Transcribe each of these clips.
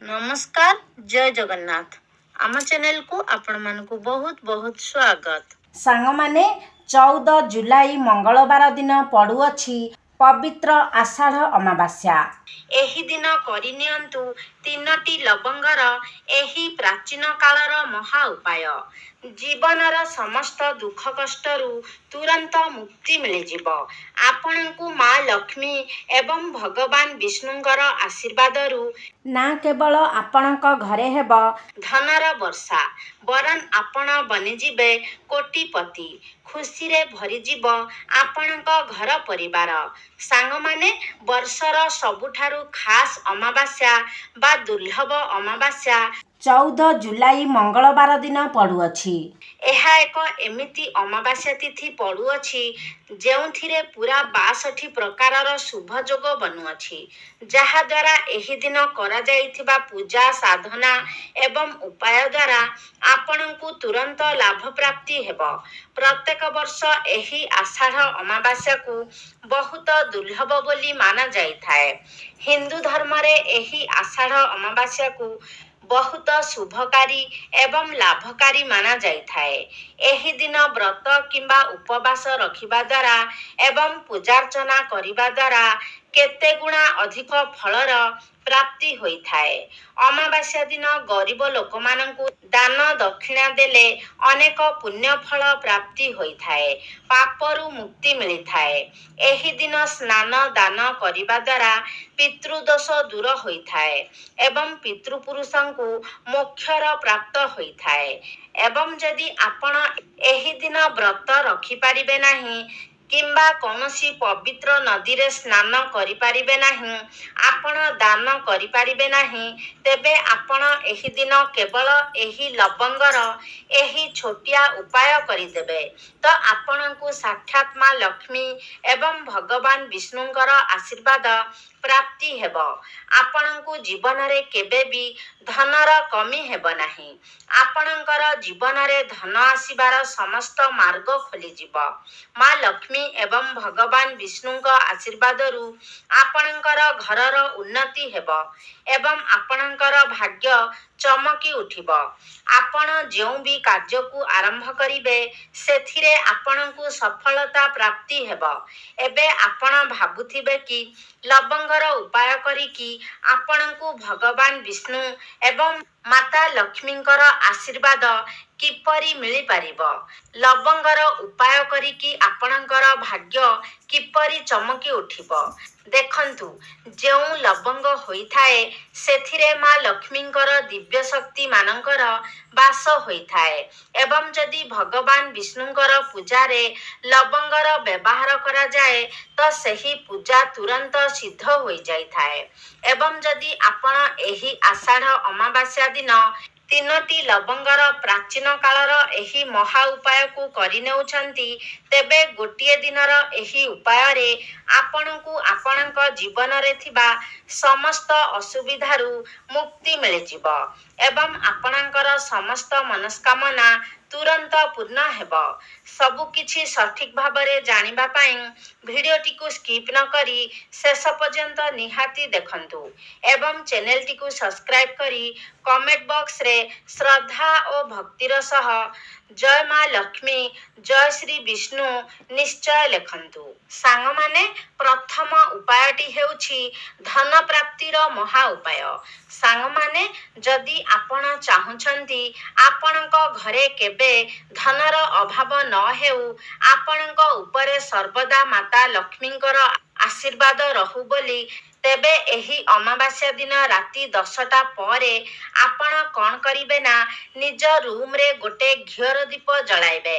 नमस्कार जय जगन्नाथ आम चैनल को आपण मानकु बहुत बहुत स्वागत। सांग माने 14 जुलाई मंगलवार दिन पड़ुअछि पवित्र आषाढ़ अमावास्या। एही दिन करिनियंतु तीनोटी लवंगर एही प्राचीन कालर महा उपाय जीवनर समस्त दुख कष्टरू तुरंत मुक्ति मिलिजिब। आपणकु माँ लक्ष्मी एवं भगवान विष्णुंकर आशीर्वादरू ना केवल आपणक घरे हेब धनर वर्षा वरन आपण बनिजिबे कोटिपति खुशी रे भरीजिब आपणक घर परिवार। सांग माने वर्षर सबुठारु खास अमावास्या बा दुर्लभ अमावास्या 14 जुलाई मंगलवार दिन पड़ुअछि। ଏହା ଏକ ଏମିତି ଅମାବାସ୍ୟା ତିଥି ପଡୁଅଛି ଯେଉଁଥିରେ ପୁରା 62 ପ୍ରକାରର ଶୁଭ ଯୋଗ ବନୁଅଛି, ଯାହାଦ୍ୱାରା ଏହି ଦିନ କରାଯାଇଥିବା ପୂଜା ସାଧନା ଏବଂ ଉପାୟ ଦ୍ୱାରା ଆପଣଙ୍କୁ ତୁରନ୍ତ ଲାଭ ପ୍ରାପ୍ତି ହେବ। ପ୍ରତ୍ୟେକ ବର୍ଷ ଏହି ଆଷାଢ଼ ଅମାବାସ୍ୟାକୁ ବହୁତ ଦୁର୍ଲଭ ବୋଲି ମାନାଯାଇଥାଏ। ହିନ୍ଦୁ ଧର୍ମରେ ଏହି ଆଷାଢ଼ ଅମାବାସ୍ୟାକୁ ବହୁତ ଶୁଭକାରୀ ଏବଂ ଲାଭକାରୀ ମାନାଯାଇଥାଏ। ଏହି ଦିନ ବ୍ରତ କିମ୍ବା ଉପବାସ ରଖିବା ଦ୍ୱାରା ଏବଂ ପୂଜାର୍ଚ୍ଚନା କରିବା ଦ୍ୱାରା କେତେ ଗୁଣା ଅଧିକ ଫଳର ପ୍ରାପ୍ତି ହୋଇଥାଏ। ଅମାବାସ୍ୟା ଦିନ ଗରିବ ଲୋକମାନଙ୍କୁ ଦାନ ଦକ୍ଷିଣା ଦେଲେ ଅନେକ ପୁଣ୍ୟ ଫଳ ପ୍ରାପ୍ତି ହୋଇଥାଏ, ପାପରୁ ମୁକ୍ତି ମିଳିଥାଏ। ଏହି ଦିନ ସ୍ନାନ ଦାନ କରିବା ଦ୍ୱାରା ପିତୃଦୋଷ ଦୂର ହୋଇଥାଏ ଏବଂ ପିତୃପୁରୁଷଙ୍କୁ ମୋକ୍ଷର ପ୍ରାପ୍ତ ହୋଇଥାଏ। ଏବଂ ଯଦି ଆପଣ ଏହି ଦିନ ବ୍ରତ ରଖିପାରିବେ ନାହିଁ କିମ୍ବା କୌଣସି ପବିତ୍ର ନଦୀରେ ସ୍ନାନ କରିପାରିବେ ନାହିଁ, ଆପଣ ଦାନ କରିପାରିବେ ନାହିଁ, ତେବେ ଆପଣ ଏହି ଦିନ କେବଳ ଏହି ଲବଙ୍ଗର ଏହି ଛୋଟିଆ ଉପାୟ କରିଦେବେ ତ ଆପଣଙ୍କୁ ସାକ୍ଷାତ ମା ଲକ୍ଷ୍ମୀ ଏବଂ ଭଗବାନ ବିଷ୍ଣୁଙ୍କର ଆଶୀର୍ବାଦ ପ୍ରାପ୍ତି ହେବ। ଆପଣଙ୍କୁ ଜୀବନରେ କେବେ ବି ଧନର କମି ହେବ ନାହିଁ। ଆପଣଙ୍କର ଜୀବନରେ ଧନ ଆସିବାର ସମସ୍ତ ମାର୍ଗ ଖୋଲିଯିବ। ମା ଲକ୍ଷ୍ମୀ ଏବଂ ଭଗବାନ ବିଷ୍ଣୁଙ୍କ ଆଶୀର୍ବାଦରୁ ଆପଣଙ୍କର ଘରର ଉନ୍ନତି ହେବ ଏବଂ ଆପଣଙ୍କର ଭାଗ୍ୟ ଚମକି ଉଠିବ। ଆପଣ ଯେଉଁ ବି କାର୍ଯ୍ୟକୁ ଆରମ୍ଭ କରିବେ ସେଥିରେ ଆପଣଙ୍କୁ ସଫଳତା ପ୍ରାପ୍ତି ହେବ। ଏବେ ଆପଣ ଭାବୁଥିବେ କି ଲବଙ୍ଗର ଉପାୟ କରିକି ଆପଣଙ୍କୁ ଭଗବାନ ବିଷ୍ଣୁ ଏବଂ ମାତା ଲକ୍ଷ୍ମୀଙ୍କର ଆଶୀର୍ବାଦ କିପରି ମିଳିପାରିବ? ଲବଙ୍ଗର ଉପାୟ କରିକି ଆପଣଙ୍କର ଭାଗ୍ୟ କିପରି ଚମକି ଉଠିବ? ଦେଖନ୍ତୁ, ଯେଉଁ ଲବଙ୍ଗ ହୋଇଥାଏ ସେଥିରେ ମା ଲକ୍ଷ୍ମୀଙ୍କର ଦିବ୍ୟ ଶକ୍ତି ମାନଙ୍କର ବାସ ହୋଇଥାଏ ଏବଂ ଯଦି ଭଗବାନ ବିଷ୍ଣୁଙ୍କର ପୂଜାରେ ଲବଙ୍ଗର ବ୍ୟବହାର କରାଯାଏ ତ ସେହି ପୂଜା ତୁରନ୍ତ ସିଦ୍ଧ ହୋଇଯାଇଥାଏ। ଏବଂ ଯଦି ଆପଣ ଏହି ଆଷାଢ଼ ଅମାବାସ୍ୟା ଦିନ ତିନୋଟି ଲବଙ୍ଗର ପ୍ରାଚୀନ କାଳର ଏହି ମହା ଉପାୟକୁ କରିନେଉଛନ୍ତି, ତେବେ ଗୋଟିଏ ଦିନର ଏହି ଉପାୟରେ ଆପଣଙ୍କୁ ଆପଣଙ୍କ ଜୀବନରେ ଥିବା ସମସ୍ତ ଅସୁବିଧାରୁ ମୁକ୍ତି ମିଳିଯିବ ଏବଂ ଆପଣଙ୍କର ସମସ୍ତ ମନସ୍କାମନା ତୁରନ୍ତ ପୂର୍ଣ୍ଣ ହେବ। ସବୁ କିଛି ସଠିକ ଭାବରେ ଜାଣିବା ପାଇଁ ଭିଡ଼ିଓଟିକୁ ସ୍କିପ୍ ନ କରି ଶେଷ ପର୍ଯ୍ୟନ୍ତ ନିହାତି ଦେଖନ୍ତୁ ଏବଂ ଚ୍ୟାନେଲଟିକୁ ସବସ୍କ୍ରାଇବ୍ କରି କମେଣ୍ଟ ବକ୍ସରେ ଶ୍ରଦ୍ଧା ଓ ଭକ୍ତିର ସହ ଜୟ ମା ଲକ୍ଷ୍ମୀ ଜୟ ଶ୍ରୀ ବିଷ୍ଣୁ ନିଶ୍ଚୟ ଲେଖନ୍ତୁ। ସାଙ୍ଗମାନେ, ପ୍ରଥମ ଉପାୟଟି ହେଉଛି ଧନ ପ୍ରାପ୍ତିର ମହା ଉପାୟ। ସାଙ୍ଗମାନେ, ଯଦି ଆପଣ ଚାହୁଁଛନ୍ତି ଆପଣଙ୍କ ଘରେ କେବେ ଧନର ଅଭାବ ନ ହେଉ, ଆପଣଙ୍କ ଉପରେ ସର୍ବଦା ମାତା ଲକ୍ଷ୍ମୀଙ୍କର ଆଶୀର୍ବାଦ ରହୁ ବୋଲି, ତେବେ ଏହି ଅମାବାସ୍ୟା ଦିନ ରାତି 10ଟା ପରେ ଆପଣ କ'ଣ କରିବେ ନା ନିଜ ରୁମରେ ଗୋଟେ ଘିଅର ଦୀପ ଜଳାଇବେ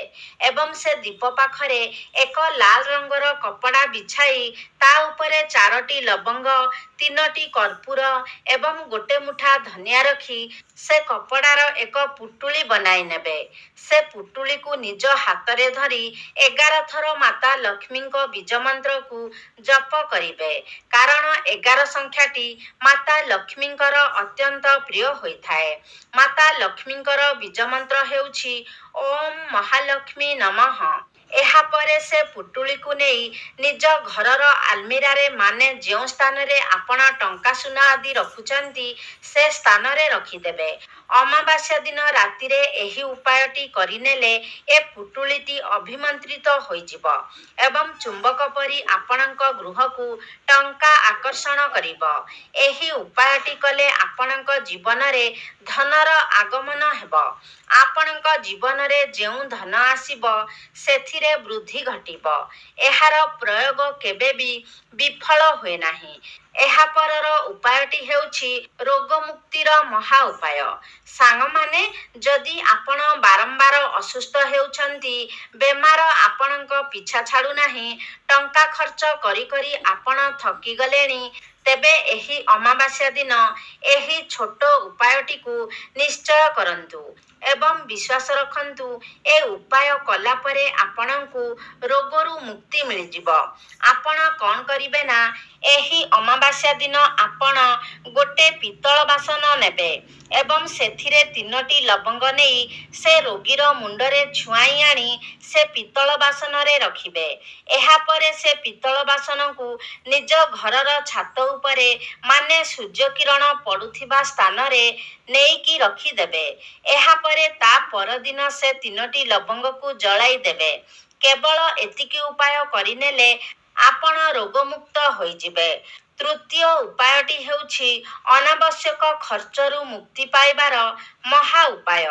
ଏବଂ ସେ ଦୀପ ପାଖରେ ଏକ ଲାଲ ରଙ୍ଗର କପଡ଼ା ବିଛାଇ ତା ଉପରେ 4ଟି ଲବଙ୍ଗ, 3ଟି କର୍ପୂର ଏବଂ ଗୋଟେ ମୁଠା ଧନିଆ ରଖି ସେ କପଡ଼ାର ଏକ ପୁଟୁଳି ବନାଇ ନେବେ। ସେ ପୁଟୁଳିକୁ ନିଜ ହାତରେ ଧରି 11 ଥର ମାତା ଲକ୍ଷ୍ମୀଙ୍କ ବୀଜ ମନ୍ତ୍ରକୁ ଜପ କରିବେ, କାରଣ 11 ସଂଖ୍ୟାଟି ମାତା ଲକ୍ଷ୍ମୀଙ୍କର ଅତ୍ୟନ୍ତ ପ୍ରିୟ ହୋଇଥାଏ। ମାତା ଲକ୍ଷ୍ମୀଙ୍କର ବୀଜ ମନ୍ତ୍ର ହେଉଛି ଓମ୍ ମହାଲକ୍ଷ୍ମୀ ନମଃ। ଏହାପରେ ସେ ପୁଟୁଳିକୁ ନେଇ ନିଜ ଘରର ଆଲମିରାରେ ମାନେ ଯେଉଁ ସ୍ଥାନରେ ଆପଣ ଟଙ୍କା ସୁନା ଆଦି ରଖୁଛନ୍ତି ସେ ସ୍ଥାନରେ ରଖିଦେବେ। ଅମାବାସ୍ୟା ଦିନ ରାତିରେ ଏହି ଉପାୟଟି କରିନେଲେ ଏ ପୁଟୁଳିଟି ଅଭିମନ୍ତ୍ରିତ ହୋଇଯିବ ଏବଂ ଚୁମ୍ବକ ପରି ଆପଣଙ୍କ ଗୃହକୁ ଟଙ୍କା ଆକର୍ଷଣ କରିବ। ଏହି ଉପାୟଟି କଲେ ଆପଣଙ୍କ ଜୀବନରେ ଧନର ଆଗମନ ହେବ। ଆପଣଙ୍କ ଜୀବନରେ ଯେଉଁ ଧନ ଆସିବ ସେଥିରେ ବୃଦ୍ଧି ଘଟିବ। ଏହାର ପ୍ରୟୋଗ କେବେ ବି ବିଫଳ ହୁଏ ନାହିଁ। ଏହାପରର ଉପାୟଟି ହେଉଛି ରୋଗମୁକ୍ତିର ମହା ଉପାୟ। ସାଙ୍ଗମାନେ, ଯଦି ଆପଣ ବାରମ୍ବାର ଅସୁସ୍ଥ ହେଉଛନ୍ତି, ବେମାର ଆପଣଙ୍କ ପିଛା ଛାଡୁନାହିଁ, ଟଙ୍କା ଖର୍ଚ୍ଚ କରି କରି ଆପଣ ଥକିଗଲେଣି, ତେବେ ଏହି ଅମାବାସ୍ୟା ଦିନ ଏହି ଛୋଟ ଉପାୟଟିକୁ ନିଶ୍ଚୟ କରନ୍ତୁ ଏବଂ ବିଶ୍ୱାସ ରଖନ୍ତୁ ଏ ଉପାୟ କଲା ପରେ ଆପଣଙ୍କୁ ରୋଗରୁ ମୁକ୍ତି ମିଳିଯିବ। ଆପଣ କ'ଣ କରିବେ ନା, ଏହି ଅମାବାସ୍ୟା ଦିନ ଆପଣ ଗୋଟେ ପିତ୍ତଳ ବାସନ ନେବେ ଏବଂ ସେଥିରେ 3ଟି ଲବଙ୍ଗ ନେଇ ସେ ରୋଗୀର ମୁଣ୍ଡରେ ଛୁଆଇ ଆଣି ସେ ପିତ୍ତଳ ବାସନରେ ରଖିବେ। ଏହାପରେ ସେ ପିତ୍ତଳ ବାସନକୁ ନିଜ ଘରର ଛାତ ଉପରେ ମାନେ ସୂର୍ଯ୍ୟକିରଣ ପଡୁଥିବା ସ୍ଥାନରେ ନେଇକି ରଖିଦେବେ। ଏହାପରେ ତା ପରଦିନ ସେ 3ଟି ଲବଙ୍ଗକୁ ଜଳାଇ ଦେବେ। କେବଳ ଏତିକି ଉପାୟ କରିନେଲେ ଆପଣ ରୋଗମୁକ୍ତ ହୋଇଯିବେ। ତୃତୀୟ ଉପାୟଟି ହେଉଛି ଅନାବଶ୍ୟକ ଖର୍ଚ୍ଚରୁ ମୁକ୍ତି ପାଇବାର ମହା ଉପାୟ।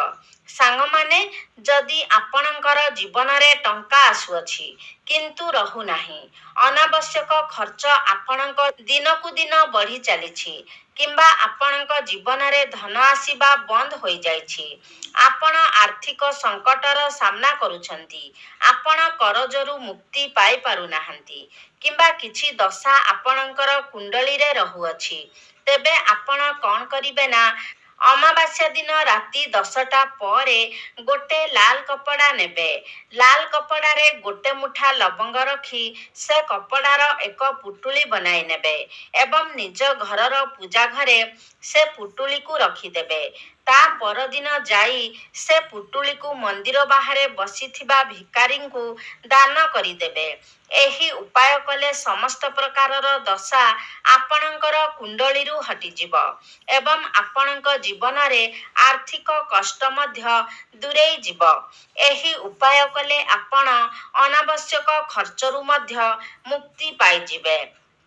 ସାଙ୍ଗମାନେ, ଯଦି ଆପଣଙ୍କର ଜୀବନରେ ଟଙ୍କା ଆସୁଅଛି କିନ୍ତୁ ରହୁନାହିଁ, ଅନାବଶ୍ୟକ ଖର୍ଚ୍ଚ ଆପଣଙ୍କ ଦିନକୁ ଦିନ ବଢ଼ି ଚାଲିଛି କିମ୍ବା ଆପଣଙ୍କ ଜୀବନରେ ଧନ ଆସିବା ବନ୍ଦ ହୋଇଯାଇଛି, ଆପଣ ଆର୍ଥିକ ସଙ୍କଟର ସାମ୍ନା କରୁଛନ୍ତି, ଆପଣ କରଜରୁ ମୁକ୍ତି ପାଇପାରୁନାହାନ୍ତି କିମ୍ବା କିଛି ଦଶା ଆପଣଙ୍କର କୁଣ୍ଡଳୀରେ ରହୁଅଛି, ତେବେ ଆପଣ କ'ଣ କରିବେ ନା, ଅମାବାସ୍ୟା ଦିନ ରାତି 10ଟା ପରେ ଗୋଟେ ଲାଲ କପଡ଼ା ନେବେ। ଲାଲ କପଡ଼ାରେ ଗୋଟେ ମୁଠା ଲବଙ୍ଗ ରଖି ସେ କପଡ଼ାର ଏକ ପୁଟୁଳି ବନାଇ ନେବେ ଏବଂ ନିଜ ଘରର ପୂଜା ଘରେ ସେ ପୁଟୁଳିକୁ ରଖିଦେବେ। ତା ପରଦିନ ଯାଇ ସେ ପୁଟୁଳିକୁ ମନ୍ଦିର ବାହାରେ ବସିଥିବା ଭିକାରୀଙ୍କୁ ଦାନ କରିଦେବେ। ଏହି ଉପାୟ କଲେ ସମସ୍ତ ପ୍ରକାରର ଦଶା ଆପଣଙ୍କର କୁଣ୍ଡଳୀରୁ ହଟିଯିବ ଏବଂ ଆପଣଙ୍କ ଜୀବନରେ ଆର୍ଥିକ କଷ୍ଟ ମଧ୍ୟ ଦୂରେଇ ଯିବ। ଏହି ଉପାୟ କଲେ ଆପଣ ଅନାବଶ୍ୟକ ଖର୍ଚ୍ଚରୁ ମଧ୍ୟ ମୁକ୍ତି ପାଇଯିବେ।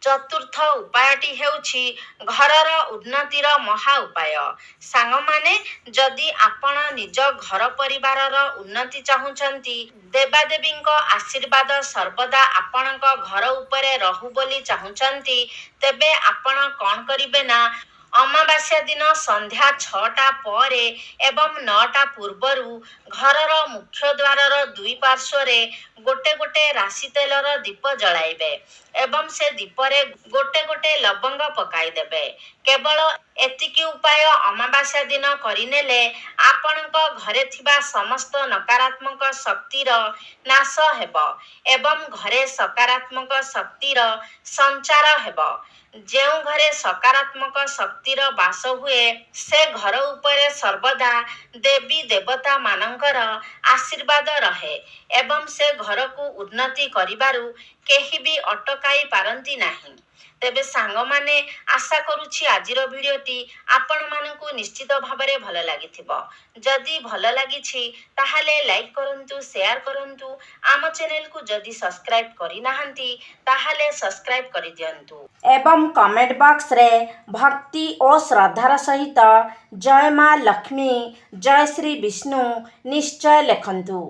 ଚତୁର୍ଥ ଉପାୟଟି ହେଉଛି ଘରର ଉନ୍ନତିର ମହା ଉପାୟ। ସାଙ୍ଗମାନେ, ଯଦି ଆପଣ ନିଜ ଘର ପରିବାରର ଉନ୍ନତି ଚାହୁଁଛନ୍ତି, ଦେବାଦେବୀଙ୍କ ଆଶୀର୍ବାଦ ସର୍ବଦା ଆପଣଙ୍କ ଘର ଉପରେ ରହୁ ବୋଲି ଚାହୁଁଛନ୍ତି, ତେବେ ଆପଣ କ'ଣ କରିବେ ନା, ଅମାବାସ୍ୟା ଦିନ ସନ୍ଧ୍ୟା 6ଟା ପରେ ଏବଂ 9ଟା ପୂର୍ବରୁ ଘରର ମୁଖ୍ୟ ଦ୍ୱାରର ଦୁଇ ପାର୍ଶ୍ୱରେ ଗୋଟେ ଗୋଟେ ରାଶି ତେଲର ଦୀପ ଜଳାଇବେ ଏବଂ ସେ ଦୀପରେ ଗୋଟେ ଗୋଟେ ଲବଙ୍ଗ ପକାଇଦେବେ। କେବଳ ଏତିକି ଉପାୟ ଅମାବାସ୍ୟା ଦିନ କରିନେଲେ ଆପଣଙ୍କ ଘରେ ଥିବା ସମସ୍ତ ନକାରାତ୍ମକ ଶକ୍ତିର ନାଶ ହେବ ଏବଂ ଘରେ ସକାରାତ୍ମକ ଶକ୍ତିର ସଞ୍ଚାର ହେବ। ଯେଉଁ ଘରେ ସକାରାତ୍ମକ ଶକ୍ତିର ବାସ ହୁଏ, ସେ ଘର ଉପରେ ସର୍ବଦା ଦେବୀ ଦେବତା ମାନଙ୍କର ଆଶୀର୍ବାଦ ରହେ ଏବଂ ସେ ଘରକୁ ଉନ୍ନତି କରିବାରୁ କେହି ବି ଅଟକାଇ ପାରନ୍ତି ନାହିଁ। ତେବେ ସାଙ୍ଗମାନେ, ଆଶା କରୁଛି ଆଜିର ଭିଡ଼ିଓଟି ଆପଣମାନଙ୍କୁ ନିଶ୍ଚିତ ଭାବରେ ଭଲ ଲାଗିଥିବ। ଯଦି ଭଲ ଲାଗିଛି ତାହେଲେ ଲାଇକ୍ କରନ୍ତୁ, ସେୟାର କରନ୍ତୁ। ଆମ ଚ୍ୟାନେଲକୁ ଯଦି ସବସ୍କ୍ରାଇବ୍ କରିନାହାନ୍ତି ତାହେଲେ ସବସ୍କ୍ରାଇବ୍ କରିଦିଅନ୍ତୁ। ଏବଂ କମେଣ୍ଟ ବକ୍ସରେ ଭକ୍ତି ଓ ଶ୍ରଦ୍ଧାର ସହିତ ଜୟ ମା ଲକ୍ଷ୍ମୀ, ଜୟ ଶ୍ରୀ ବିଷ୍ଣୁ ନିଶ୍ଚୟ ଲେଖନ୍ତୁ।